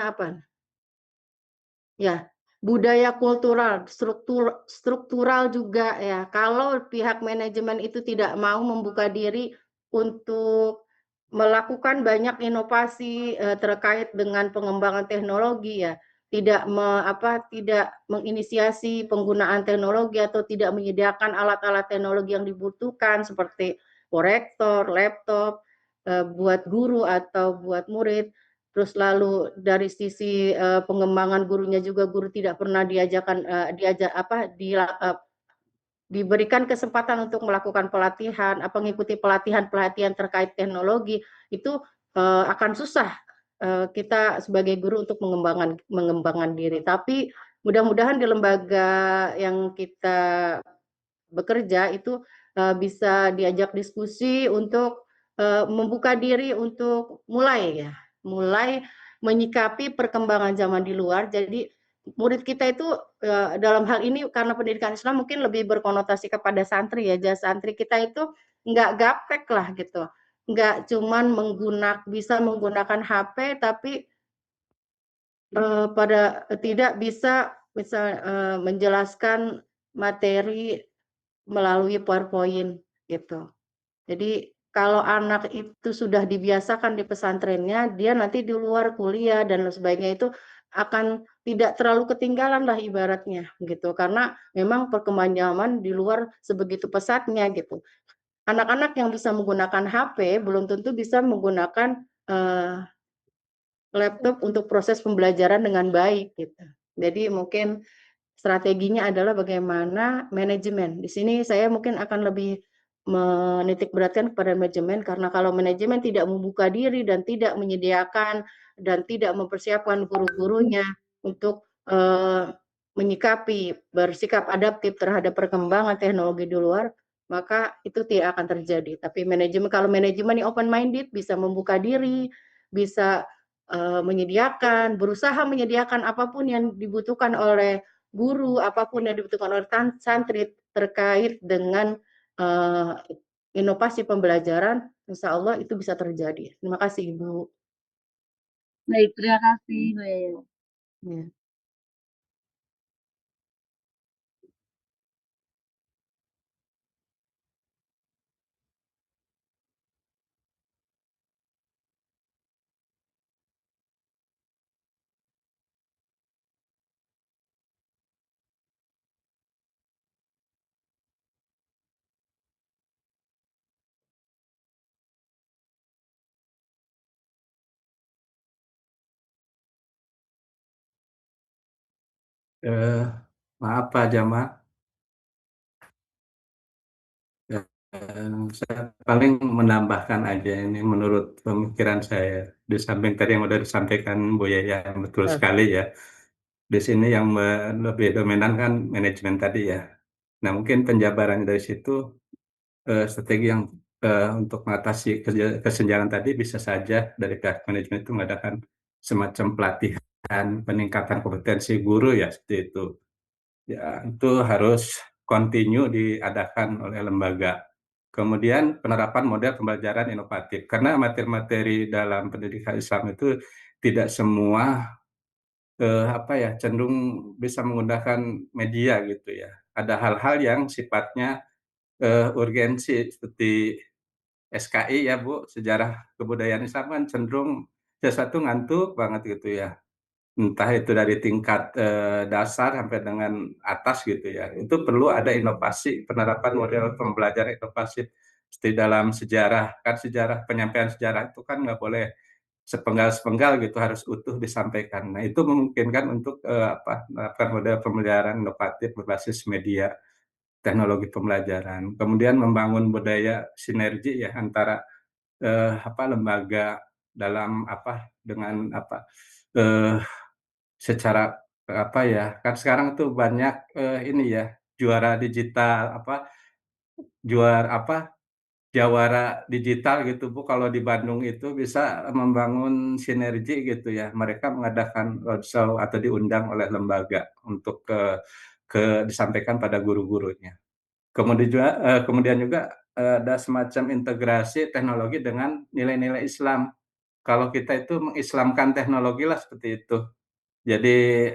apa ya budaya kultural, struktural juga ya. Kalau pihak manajemen itu tidak mau membuka diri untuk melakukan banyak inovasi terkait dengan pengembangan teknologi ya, tidak menginisiasi penggunaan teknologi atau tidak menyediakan alat-alat teknologi yang dibutuhkan seperti korektor, laptop buat guru atau buat murid. Terus lalu dari sisi pengembangan gurunya juga guru tidak pernah diberikan kesempatan untuk melakukan pelatihan, mengikuti pelatihan terkait teknologi itu akan susah kita sebagai guru untuk mengembangkan diri. Tapi mudah-mudahan di lembaga yang kita bekerja itu bisa diajak diskusi untuk membuka diri untuk mulai menyikapi perkembangan zaman di luar. Jadi murid kita itu dalam hal ini karena pendidikan Islam mungkin lebih berkonotasi kepada santri ya. Jadi santri kita itu nggak gaptek lah gitu. Nggak cuman bisa menggunakan HP tapi tidak bisa menjelaskan materi melalui PowerPoint gitu. Jadi kalau anak itu sudah dibiasakan di pesantrennya, dia nanti di luar kuliah dan sebagainya itu akan tidak terlalu ketinggalan lah ibaratnya gitu. Karena memang perkembangan zaman di luar sebegitu pesatnya gitu. Anak-anak yang bisa menggunakan HP belum tentu bisa menggunakan laptop untuk proses pembelajaran dengan baik gitu. Jadi mungkin strateginya adalah bagaimana manajemen. Di sini saya mungkin akan lebih menitik beratkan kepada manajemen karena kalau manajemen tidak membuka diri dan tidak menyediakan dan tidak mempersiapkan guru-gurunya untuk menyikapi bersikap adaptif terhadap perkembangan teknologi di luar, maka itu tidak akan terjadi. Tapi kalau manajemen yang open minded bisa membuka diri, bisa berusaha menyediakan apapun yang dibutuhkan oleh guru, apapun yang dibutuhkan oleh santri terkait dengan inovasi pembelajaran, insya Allah itu bisa terjadi. Terima kasih Ibu. Baik, terima kasih Bu Yayan. Ya. Maaf Pak Jamal, saya paling menambahkan aja ini menurut pemikiran saya. Di samping tadi yang udah disampaikan Bu Yaya, betul sekali ya. Di sini yang lebih dominan kan manajemen tadi ya. Nah mungkin penjabarannya dari situ strategi yang untuk mengatasi kesenjangan tadi bisa saja dari pihak manajemen itu mengadakan semacam pelatihan peningkatan kompetensi guru ya seperti itu. Ya, itu harus kontinu diadakan oleh lembaga. Kemudian penerapan model pembelajaran inovatif. Karena materi-materi dalam pendidikan Islam itu tidak semua cenderung bisa menggunakan media gitu ya. Ada hal-hal yang sifatnya urgensi seperti SKI ya Bu, sejarah kebudayaan Islam kan cenderung sesuatu ngantuk banget gitu ya. Entah itu dari tingkat dasar sampai dengan atas gitu ya. Itu perlu ada inovasi, penerapan model pembelajaran inovasi seperti dalam sejarah. Kan sejarah, penyampaian sejarah itu kan nggak boleh sepenggal-sepenggal gitu, harus utuh disampaikan. Nah itu memungkinkan untuk menerapkan model pembelajaran inovatif berbasis media, teknologi pembelajaran. Kemudian membangun budaya sinergi ya antara lembaga dalam dengan eh, secara kan sekarang tuh banyak ini ya juara digital jawara digital gitu Bu, kalau di Bandung itu bisa membangun sinergi gitu ya, mereka mengadakan roadshow atau diundang oleh lembaga untuk disampaikan pada guru-gurunya. Kemudian juga ada semacam integrasi teknologi dengan nilai-nilai Islam. Kalau kita itu mengislamkan teknologi lah seperti itu. Jadi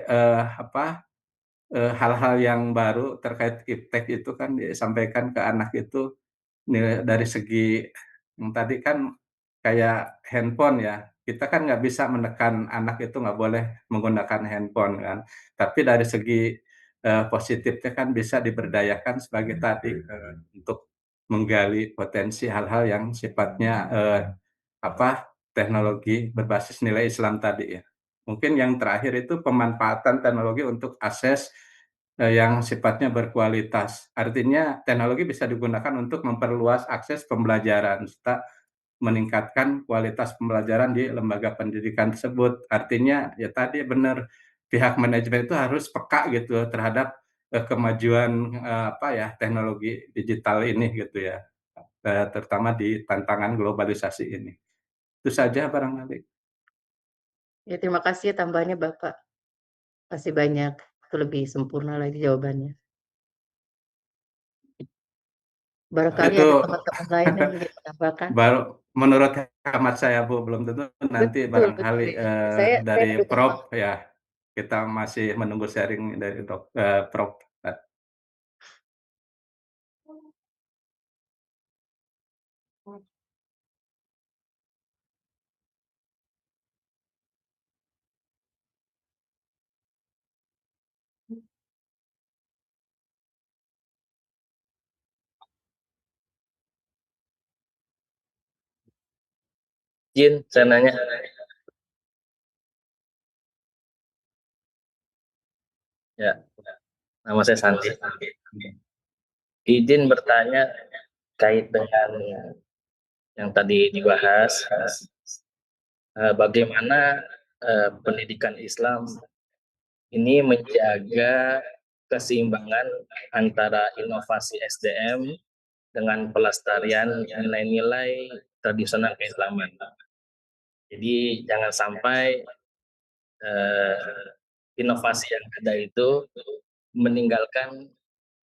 hal-hal yang baru terkait iptek itu kan disampaikan ke anak itu dari segi yang tadi kan kayak handphone ya. Kita kan nggak bisa menekan anak itu nggak boleh menggunakan handphone kan. Tapi dari segi positifnya kan bisa diberdayakan sebagai tadi untuk menggali potensi hal-hal yang sifatnya teknologi berbasis nilai Islam tadi ya. Mungkin yang terakhir itu pemanfaatan teknologi untuk akses yang sifatnya berkualitas. Artinya teknologi bisa digunakan untuk memperluas akses pembelajaran serta meningkatkan kualitas pembelajaran di lembaga pendidikan tersebut. Artinya ya tadi benar, pihak manajemen itu harus peka gitu terhadap kemajuan teknologi digital ini gitu ya. Terutama di tantangan globalisasi ini. Itu saja barangkali. Ya, terima kasih tambahnya Bapak. Kasih banyak. Itu lebih sempurna lagi jawabannya. Barangkali Itu ada teman-teman lain yang ingin menambahkan. baru menurut hemat saya Bu, belum tentu nanti Betul, barangkali betul. Saya dari mendukung Prof ya, kita masih menunggu sharing dari Prof. Izin, saya nanya. Ya, nama saya Santi. Izin bertanya kait dengan yang tadi dibahas, bagaimana pendidikan Islam ini menjaga keseimbangan antara inovasi SDM dengan pelestarian nilai-nilai tradisional keislaman. Jadi jangan sampai inovasi yang ada itu meninggalkan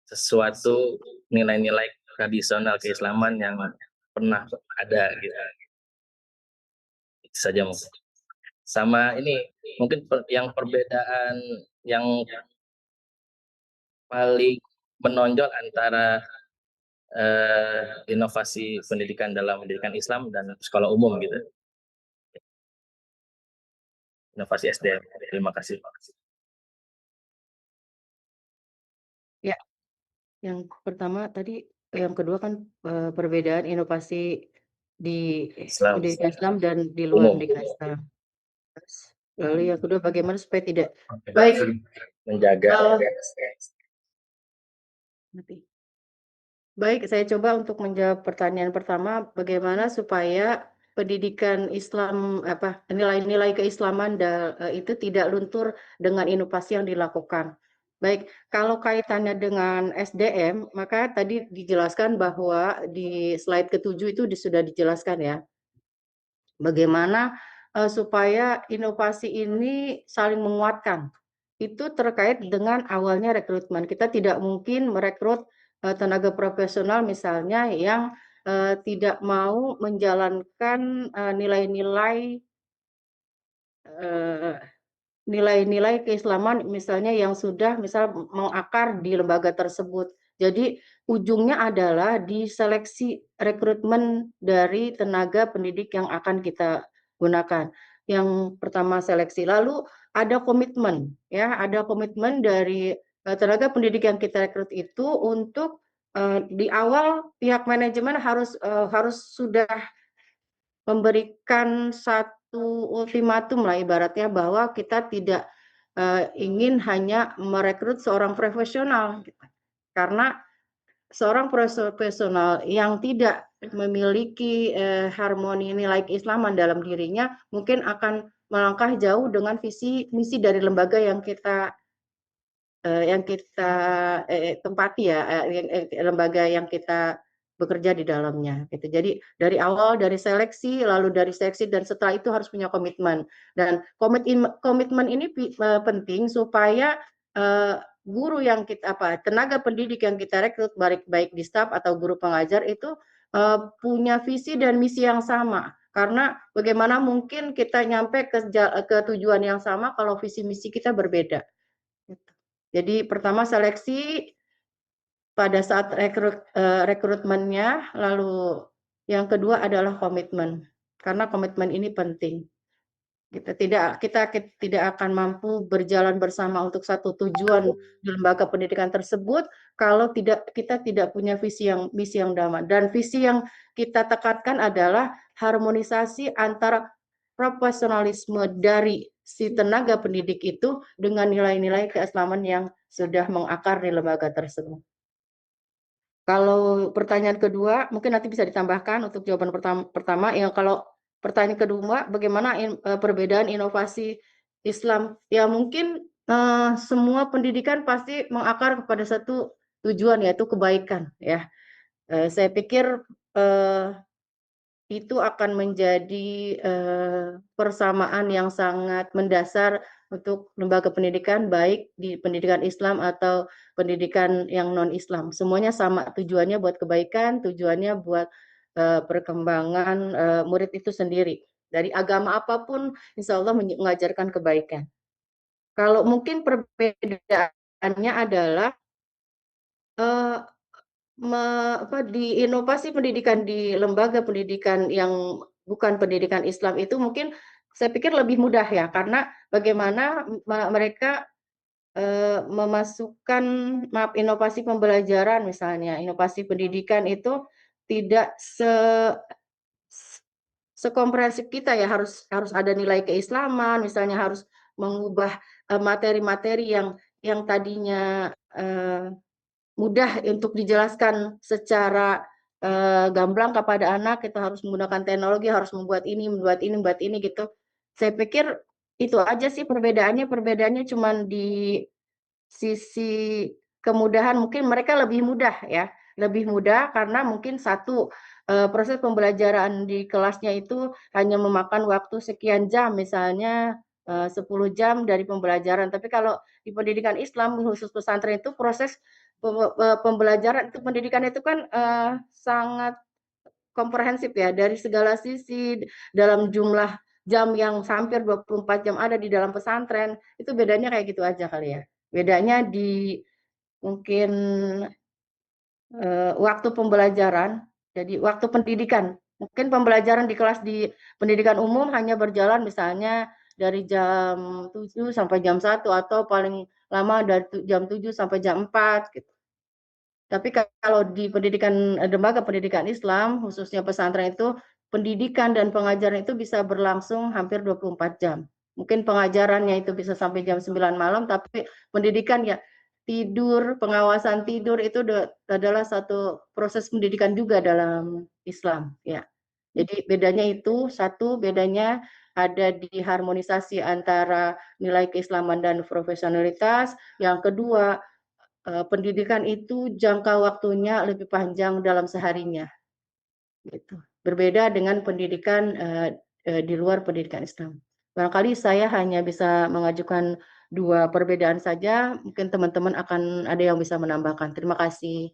sesuatu nilai-nilai tradisional keislaman yang pernah ada gitu. Itu saja mungkin. Sama ini mungkin yang perbedaan yang paling menonjol antara inovasi pendidikan dalam pendidikan Islam dan sekolah umum gitu. Inovasi SDM. Terima kasih. Ya, yang pertama tadi, yang kedua kan perbedaan inovasi di Islam. pendidikan Islam dan di luar Umum. pendidikan Islam. Lalu yang kedua bagaimana supaya tidak baik Menjaga nanti. Baik, saya coba untuk menjawab pertanyaan pertama, bagaimana supaya pendidikan Islam nilai-nilai keislaman itu tidak luntur dengan inovasi yang dilakukan. Baik, kalau kaitannya dengan SDM, maka tadi dijelaskan bahwa di slide ke-7 itu sudah dijelaskan ya. Bagaimana supaya inovasi ini saling menguatkan. Itu terkait dengan awalnya rekrutmen. Kita tidak mungkin merekrut tenaga profesional misalnya yang tidak mau menjalankan nilai-nilai nilai-nilai keislaman misalnya yang sudah mengakar di lembaga tersebut. Jadi ujungnya adalah di seleksi rekrutmen dari tenaga pendidik yang akan kita gunakan. Yang pertama seleksi, lalu ada komitmen ya, ada komitmen dari tenaga pendidik yang kita rekrut itu untuk di awal pihak manajemen harus sudah memberikan satu ultimatum lah ibaratnya bahwa kita tidak ingin hanya merekrut seorang profesional gitu. Karena seorang profesional yang tidak memiliki harmoni nilai keislaman dalam dirinya mungkin akan melangkah jauh dengan visi misi dari lembaga yang kita tempati ya, lembaga yang kita bekerja di dalamnya gitu. Jadi dari awal dari seleksi, lalu dari seleksi dan setelah itu harus punya komitmen. Dan komitmen ini penting supaya guru yang tenaga pendidik yang kita rekrut baik di staf atau guru pengajar itu punya visi dan misi yang sama. Karena bagaimana mungkin kita nyampe ke tujuan yang sama kalau visi misi kita berbeda. Jadi pertama seleksi pada saat rekrutmennya, lalu yang kedua adalah komitmen. Karena komitmen ini penting. Kita tidak akan mampu berjalan bersama untuk satu tujuan di lembaga pendidikan tersebut kalau kita tidak punya misi yang damai. Dan visi yang kita tekankan adalah harmonisasi antara profesionalisme dari si tenaga pendidik itu dengan nilai-nilai keislaman yang sudah mengakar di lembaga tersebut. Kalau pertanyaan kedua, mungkin nanti bisa ditambahkan untuk jawaban pertama. Yang kalau pertanyaan kedua, bagaimana perbedaan inovasi Islam? Ya mungkin semua pendidikan pasti mengakar kepada satu tujuan yaitu kebaikan. Ya, saya pikir itu akan menjadi persamaan yang sangat mendasar untuk lembaga pendidikan baik di pendidikan Islam atau pendidikan yang non-Islam. Semuanya sama tujuannya buat kebaikan, tujuannya buat perkembangan murid itu sendiri. Dari agama apapun, insya Allah mengajarkan kebaikan. Kalau mungkin perbedaannya adalah di inovasi pendidikan di lembaga pendidikan yang bukan pendidikan Islam itu mungkin saya pikir lebih mudah ya, karena bagaimana mereka memasukkan inovasi pembelajaran misalnya, inovasi pendidikan itu tidak sekomprehensif kita ya, harus ada nilai keislaman, misalnya harus mengubah materi-materi yang tadinya mudah untuk dijelaskan secara gamblang kepada anak, kita harus menggunakan teknologi, harus membuat ini gitu. Saya pikir itu aja sih perbedaannya cuma di sisi kemudahan, mungkin mereka lebih mudah ya lebih mudah karena mungkin satu, proses pembelajaran di kelasnya itu hanya memakan waktu sekian jam, misalnya 10 jam dari pembelajaran. Tapi kalau di pendidikan Islam khusus pesantren itu proses pembelajaran itu pendidikan itu kan sangat komprehensif ya dari segala sisi dalam jumlah jam yang hampir 24 jam ada di dalam pesantren. Itu bedanya kayak gitu aja kali ya. Bedanya di mungkin waktu pembelajaran, jadi waktu pendidikan. Mungkin pembelajaran di kelas di pendidikan umum hanya berjalan misalnya dari jam 7 sampai jam 1 atau paling lama dari jam 7 sampai jam 4 gitu. Tapi kalau di pendidikan lembaga pendidikan Islam, khususnya pesantren itu, pendidikan dan pengajaran itu bisa berlangsung hampir 24 jam. Mungkin pengajarannya itu bisa sampai jam 9 malam, tapi pendidikan ya tidur, pengawasan tidur itu adalah satu proses pendidikan juga dalam Islam ya. Jadi bedanya itu, satu bedanya ada di harmonisasi antara nilai keislaman dan profesionalitas. Yang kedua, pendidikan itu jangka waktunya lebih panjang dalam seharinya, gitu. Berbeda dengan pendidikan di luar pendidikan Islam. Barangkali saya hanya bisa mengajukan 2 perbedaan saja, mungkin teman-teman akan ada yang bisa menambahkan. Terima kasih.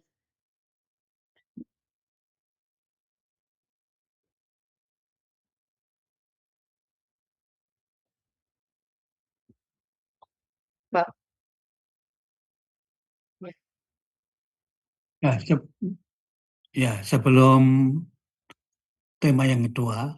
Pak. Ya, sebelum tema yang kedua,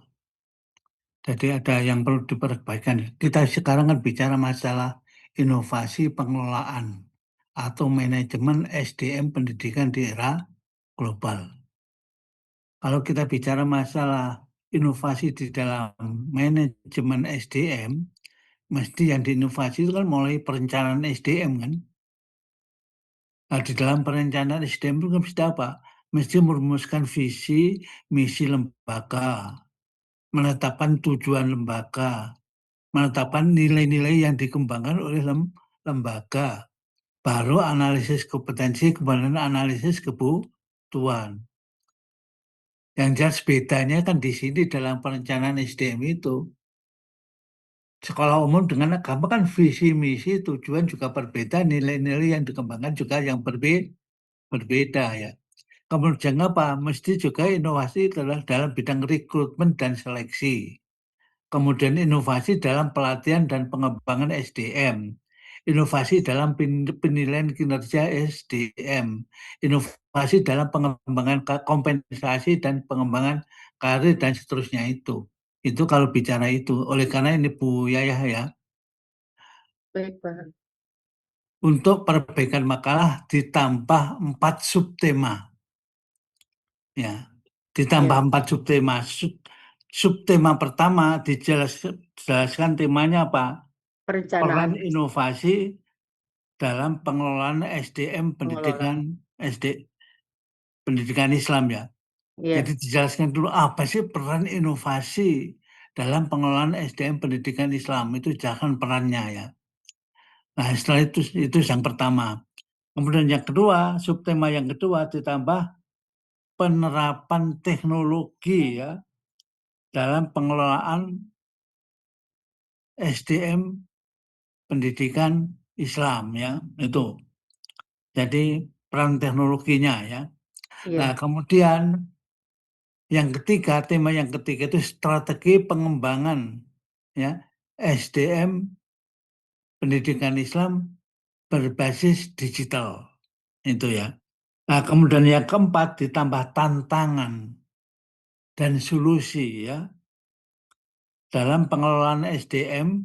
jadi ada yang perlu diperbaikan. Kita sekarang kan bicara masalah inovasi pengelolaan atau manajemen SDM pendidikan di era global. Kalau kita bicara masalah inovasi di dalam manajemen SDM, mesti yang diinovasi itu kan mulai perencanaan SDM kan. Nah, di dalam perencanaan SDM itu kan mesti apa? Mesti merumuskan visi, misi lembaga, menetapkan tujuan lembaga, menetapkan nilai-nilai yang dikembangkan oleh lembaga, baru analisis kompetensi, kemudian analisis kebutuhan. Yang jelas bedanya kan di sini dalam perencanaan SDM itu. Sekolah umum dengan agama kan visi, misi, tujuan juga berbeda, nilai-nilai yang dikembangkan juga yang berbeda ya. Kemudian apa? Mesti juga inovasi dalam bidang rekrutmen dan seleksi. Kemudian inovasi dalam pelatihan dan pengembangan SDM. Inovasi dalam penilaian kinerja SDM. Inovasi dalam pengembangan kompensasi dan pengembangan karir dan seterusnya itu. Itu kalau bicara itu. Oleh karena ini Bu Yayah ya, Baik, Pak. untuk perbaikan makalah ditambah 4 subtema. Ya, ditambah Ya, 4 subtema. Subtema pertama dijelaskan temanya apa? Peran perencanaan inovasi dalam pengelolaan SDM pengelolaan. pendidikan Islam ya. Ya, Jadi dijelaskan dulu apa sih peran inovasi dalam pengelolaan SDM pendidikan Islam, itu jangan perannya ya. Nah, setelah itu yang pertama. Kemudian yang kedua, subtema yang kedua ditambah penerapan teknologi ya dalam pengelolaan SDM pendidikan Islam ya, itu. Jadi peran teknologinya ya. Nah, ya, kemudian yang ketiga, tema yang ketiga itu strategi pengembangan ya SDM pendidikan Islam berbasis digital. Itu ya. Nah, kemudian yang keempat ditambah tantangan dan solusi ya dalam pengelolaan SDM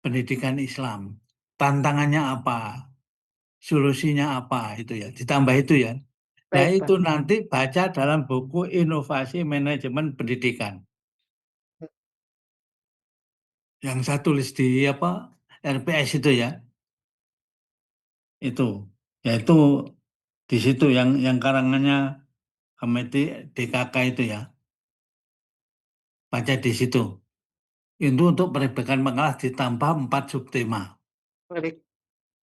pendidikan Islam. Tantangannya apa? Solusinya apa? Itu ya. Ditambah itu ya. Nah, baik, itu Pak. nanti baca dalam buku Inovasi Manajemen Pendidikan. Yang saya tulis di RPS itu ya. Itu. Yaitu di situ yang karangannya Komite DKK itu ya. Baca di situ. Itu untuk perbaikan makalah ditambah 4 subtema. Baik,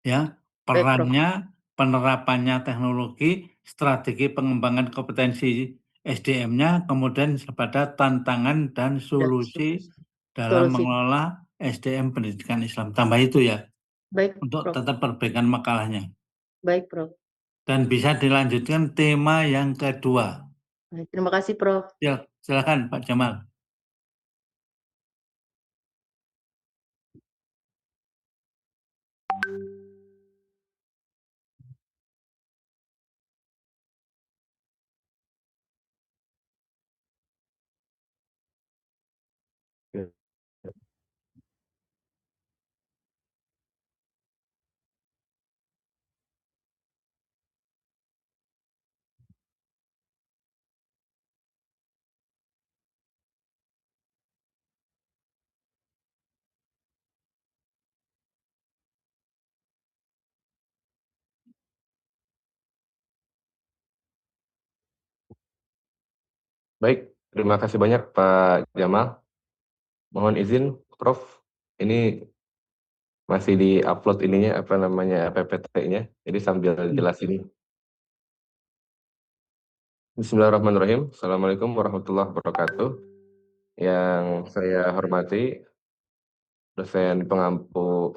Ya, baik, Prof. perannya, penerapannya teknologi, strategi pengembangan kompetensi SDM-nya, kemudian pada tantangan dan solusi dalam Solusi. mengelola SDM pendidikan Islam. Tambah itu ya, Baik, untuk Prof. tetap perbaikan makalahnya. Baik, Prof. Dan bisa dilanjutkan tema yang kedua. Baik, terima kasih, Prof. Ya, silakan Pak Jamal. Baik, terima kasih banyak Pak Jamal. Mohon izin, Prof. Ini masih di-upload ininya, PPT-nya. Jadi sambil jelasin. Bismillahirrahmanirrahim. Assalamualaikum warahmatullahi wabarakatuh. Yang saya hormati dosen pengampu